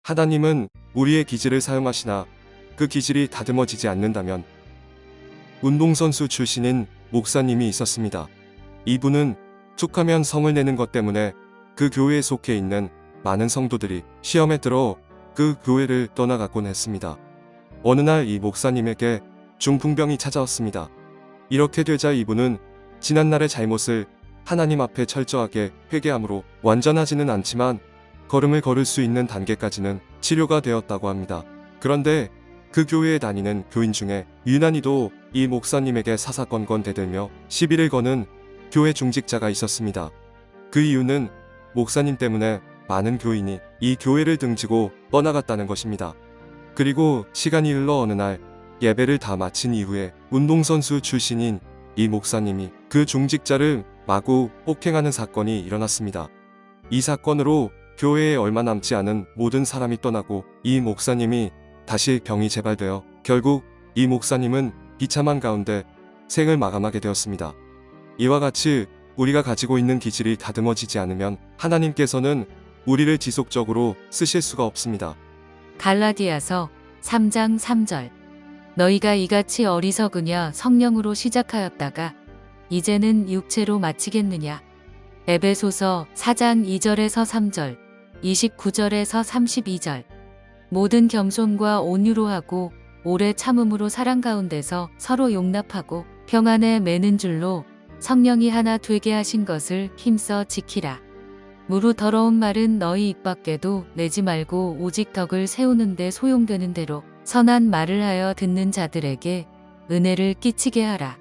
하나님은 우리의 기질을 사용하시나 그 기질이 다듬어지지 않는다면 운동선수 출신인 목사님이 있었습니다. 이분은 툭하면 성을 내는 것 때문에 그 교회에 속해 있는 많은 성도들이 시험에 들어 그 교회를 떠나가곤 했습니다. 어느 날 이 목사님에게 중풍병이 찾아왔습니다. 이렇게 되자 이분은 지난날의 잘못을 하나님 앞에 철저하게 회개함으로 완전하지는 않지만 걸음을 걸을 수 있는 단계까지는 치료가 되었다고 합니다. 그런데 그 교회에 다니는 교인 중에 유난히도 이 목사님에게 사사건건 대들며 시비를 거는 교회 중직자가 있었습니다. 그 이유는 목사님 때문에 많은 교인이 이 교회를 등지고 떠나갔다는 것입니다. 그리고 시간이 흘러 어느 날 예배를 다 마친 이후에 운동선수 출신인 이 목사님이 그 중직자를 마구 폭행하는 사건이 일어났습니다. 이 사건으로 교회에 얼마 남지 않은 모든 사람이 떠나고 이 목사님이 다시 병이 재발되어 결국 이 목사님은 비참한 가운데 생을 마감하게 되었습니다. 이와 같이 우리가 가지고 있는 기질이 다듬어지지 않으면 하나님께서는 우리를 지속적으로 쓰실 수가 없습니다. 갈라디아서 3장 3절. 너희가 이같이 어리석으냐 성령으로 시작하였다가 이제는 육체로 마치겠느냐. 에베소서 4장 2절에서 3절, 29절에서 32절. 모든 겸손과 온유로 하고 오래 참음으로 사랑 가운데서 서로 용납하고 평안에 매는 줄로 성령이 하나 되게 하신 것을 힘써 지키라. 무릇 더러운 말은 너희 입 밖에도 내지 말고 오직 덕을 세우는 데 소용되는 대로 선한 말을 하여 듣는 자들에게 은혜를 끼치게 하라.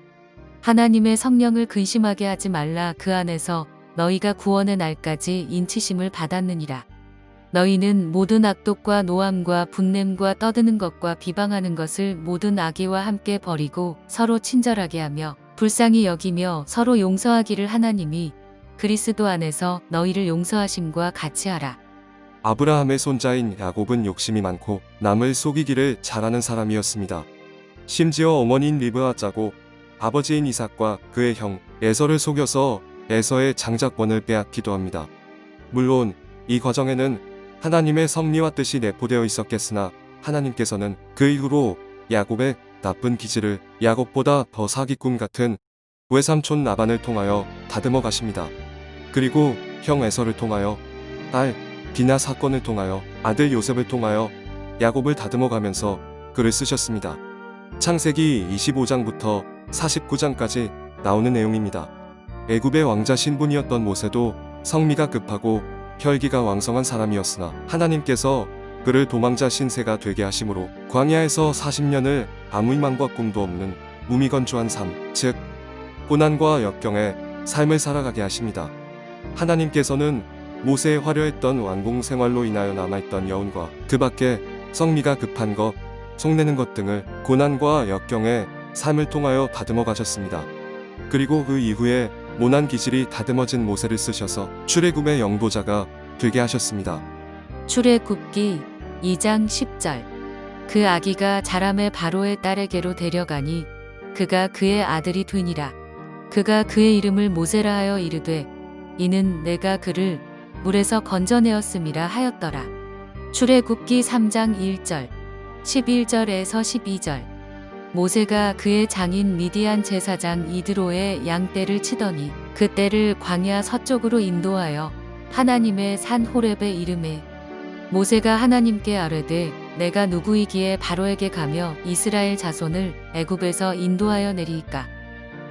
하나님의 성령을 근심하게 하지 말라. 그 안에서 너희가 구원의 날까지 인치심을 받았느니라. 너희는 모든 악독과 노함과 분냄과 떠드는 것과 비방하는 것을 모든 악의와 함께 버리고 서로 친절하게 하며 불쌍히 여기며 서로 용서하기를 하나님이 그리스도 안에서 너희를 용서하심과 같이 하라. 아브라함의 손자인 야곱은 욕심이 많고 남을 속이기를 잘하는 사람이었습니다. 심지어 어머니인 리브아 짜고 아버지인 이삭과 그의 형 에서를 속여서 에서의 장자권을 빼앗기도 합니다. 물론 이 과정에는 하나님의 섭리와 뜻이 내포되어 있었겠으나 하나님께서는 그 이후로 야곱의 나쁜 기질을 야곱보다 더 사기꾼 같은 외삼촌 라반을 통하여 다듬어 가십니다. 그리고 형 에서를 통하여 딸 디나 사건을 통하여 아들 요셉을 통하여 야곱을 다듬어 가면서 글을 쓰셨습니다. 창세기 25장부터 49장까지 나오는 내용입니다. 애굽의 왕자 신분이었던 모세도 성미가 급하고 혈기가 왕성한 사람이었으나 하나님께서 그를 도망자 신세가 되게 하심으로 광야에서 40년을 아무 희망과 꿈도 없는 무미건조한 삶, 즉 고난과 역경의 삶을 살아가게 하십니다. 하나님께서는 모세의 화려했던 왕궁 생활로 인하여 남아있던 여운과 그 밖에 성미가 급한 것, 속내는 것 등을 고난과 역경의 삶을 통하여 다듬어 가셨습니다. 그리고 그 이후에 모난 기질이 다듬어진 모세를 쓰셔서 출애굽의 영도자가 되게 하셨습니다. 출애굽기 2장 10절. 그 아기가 자라매 바로의 딸에게로 데려가니 그가 그의 아들이 되니라. 그가 그의 이름을 모세라 하여 이르되 이는 내가 그를 물에서 건져내었음이라 하였더라. 출애굽기 3장 1절, 11절에서 12절. 모세가 그의 장인 미디안 제사장 이드로의 양떼를 치더니 그 떼를 광야 서쪽으로 인도하여 하나님의 산 호렙에 이르매 모세가 하나님께 아뢰되 내가 누구이기에 바로에게 가며 이스라엘 자손을 애굽에서 인도하여 내리이까.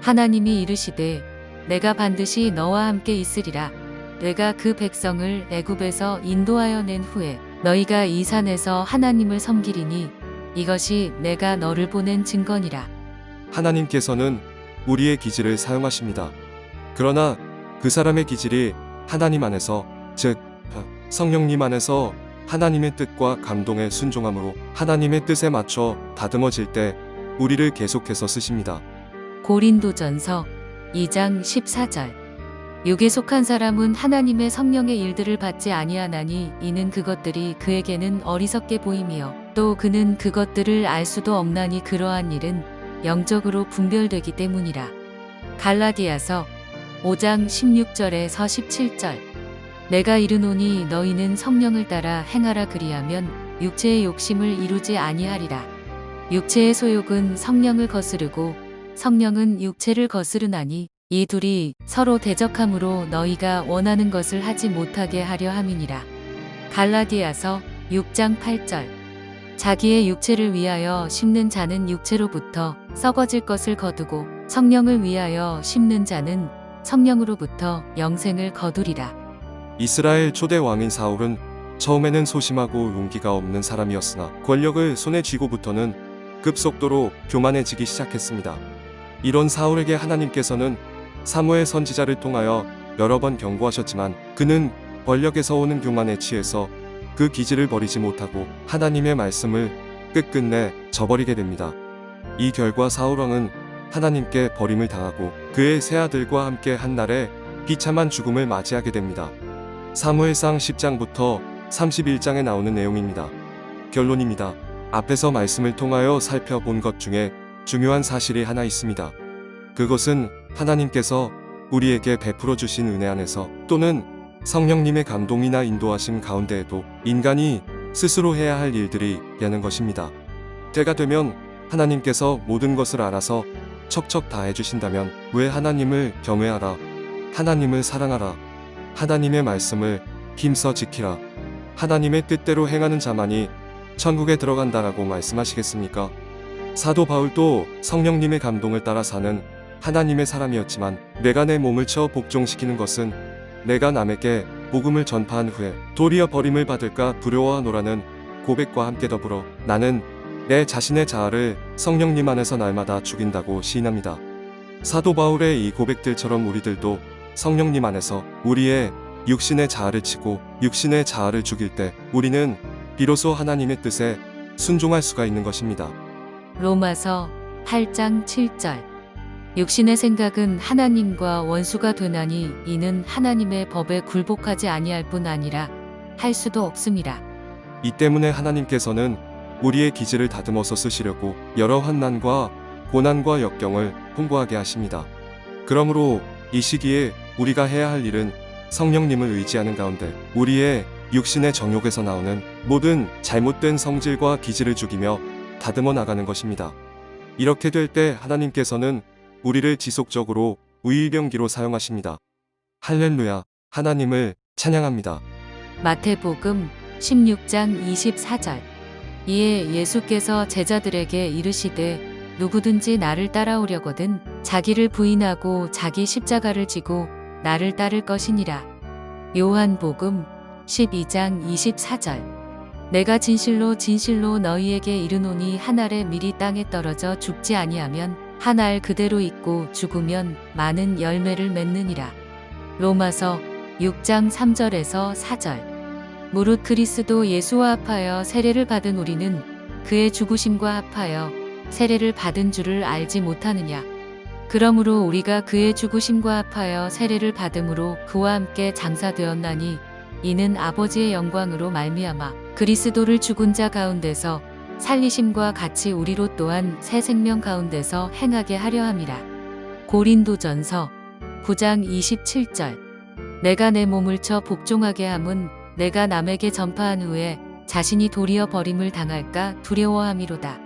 하나님이 이르시되 내가 반드시 너와 함께 있으리라. 내가 그 백성을 애굽에서 인도하여 낸 후에 너희가 이 산에서 하나님을 섬기리니 이것이 내가 너를 보낸 증거니라. 하나님께서는 우리의 기질을 사용하십니다. 그러나 그 사람의 기질이 하나님 안에서, 즉 성령님 안에서 하나님의 뜻과 감동에 순종함으로 하나님의 뜻에 맞춰 다듬어질 때 우리를 계속해서 쓰십니다. 고린도전서 2장 14절. 육에 속한 사람은 하나님의 성령의 일들을 받지 아니하나니 이는 그것들이 그에게는 어리석게 보이며 또 그는 그것들을 알 수도 없나니 그러한 일은 영적으로 분별되기 때문이라. 갈라디아서 5장 16절에서 17절. 내가 이르노니 너희는 성령을 따라 행하라 그리하면 육체의 욕심을 이루지 아니하리라. 육체의 소욕은 성령을 거스르고 성령은 육체를 거스르나니 이 둘이 서로 대적함으로 너희가 원하는 것을 하지 못하게 하려 함이니라. 갈라디아서 6장 8절. 자기의 육체를 위하여 심는 자는 육체로부터 썩어질 것을 거두고 성령을 위하여 심는 자는 성령으로부터 영생을 거두리라. 이스라엘 초대 왕인 사울은 처음에는 소심하고 용기가 없는 사람이었으나 권력을 손에 쥐고부터는 급속도로 교만해지기 시작했습니다. 이런 사울에게 하나님께서는 사무엘 선지자를 통하여 여러 번 경고하셨지만 그는 권력에서 오는 교만에 취해서 그 기질을 버리지 못하고 하나님의 말씀을 끝끝내 저버리게 됩니다. 이 결과 사울왕은 하나님께 버림을 당하고 그의 세 아들과 함께 한날에 비참한 죽음을 맞이하게 됩니다. 사무엘상 10장부터 31장에 나오는 내용입니다. 결론입니다. 앞에서 말씀을 통하여 살펴본 것 중에 중요한 사실이 하나 있습니다. 그것은 하나님께서 우리에게 베풀어 주신 은혜 안에서 또는 성령님의 감동이나 인도하심 가운데에도 인간이 스스로 해야 할 일들이 있다는 것입니다. 때가 되면 하나님께서 모든 것을 알아서 척척 다 해주신다면 왜 하나님을 경외하라, 하나님을 사랑하라, 하나님의 말씀을 힘써 지키라, 하나님의 뜻대로 행하는 자만이 천국에 들어간다라고 말씀하시겠습니까? 사도 바울도 성령님의 감동을 따라 사는 하나님의 사람이었지만 내가 내 몸을 쳐 복종시키는 것은 내가 남에게 복음을 전파한 후에 도리어 버림을 받을까 두려워하노라는 고백과 함께 더불어 나는 내 자신의 자아를 성령님 안에서 날마다 죽인다고 시인합니다. 사도 바울의 이 고백들처럼 우리들도 성령님 안에서 우리의 육신의 자아를 치고 육신의 자아를 죽일 때 우리는 비로소 하나님의 뜻에 순종할 수가 있는 것입니다. 로마서 8장 7절. 육신의 생각은 하나님과 원수가 되나니 이는 하나님의 법에 굴복하지 아니할 뿐 아니라 할 수도 없음이라. 이 때문에 하나님께서는 우리의 기질을 다듬어서 쓰시려고 여러 환난과 고난과 역경을 통과하게 하십니다. 그러므로 이 시기에 우리가 해야 할 일은 성령님을 의지하는 가운데 우리의 육신의 정욕에서 나오는 모든 잘못된 성질과 기질을 죽이며 다듬어 나가는 것입니다. 이렇게 될 때 하나님께서는 우리를 지속적으로 우일병기로 사용하십니다. 할렐루야, 하나님을 찬양합니다. 마태복음 16장 24절. 이에 예수께서 제자들에게 이르시되 누구든지 나를 따라오려거든 자기를 부인하고 자기 십자가를 지고 나를 따를 것이니라. 요한복음 12장 24절. 내가 진실로 진실로 너희에게 이르노니 한 알에 미리 땅에 떨어져 죽지 아니하면 한 알 그대로 있고 죽으면 많은 열매를 맺느니라. 로마서 6장 3절에서 4절. 무릇 그리스도 예수와 합하여 세례를 받은 우리는 그의 죽으심과 합하여 세례를 받은 줄을 알지 못하느냐. 그러므로 우리가 그의 죽으심과 합하여 세례를 받음으로 그와 함께 장사되었나니 이는 아버지의 영광으로 말미암아 그리스도를 죽은 자 가운데서 살리심과 같이 우리로 또한 새 생명 가운데서 행하게 하려 함이라. 고린도전서 9장 27절. 내가 내 몸을 쳐 복종하게 함은 내가 남에게 전파한 후에 자신이 도리어 버림을 당할까 두려워함이로다.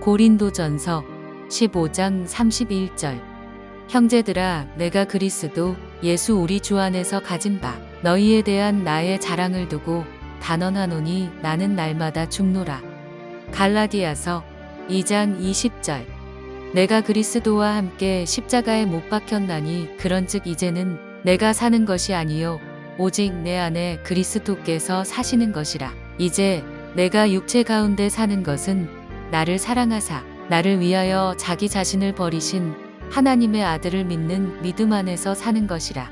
고린도전서 15장 31절. 형제들아, 내가 그리스도 예수 우리 주 안에서 가진 바 너희에 대한 나의 자랑을 두고 단언하노니 나는 날마다 죽노라. 갈라디아서 2장 20절. 내가 그리스도와 함께 십자가에 못 박혔나니 그런즉 이제는 내가 사는 것이 아니요 오직 내 안에 그리스도께서 사시는 것이라. 이제 내가 육체 가운데 사는 것은 나를 사랑하사 나를 위하여 자기 자신을 버리신 하나님의 아들을 믿는 믿음 안에서 사는 것이라.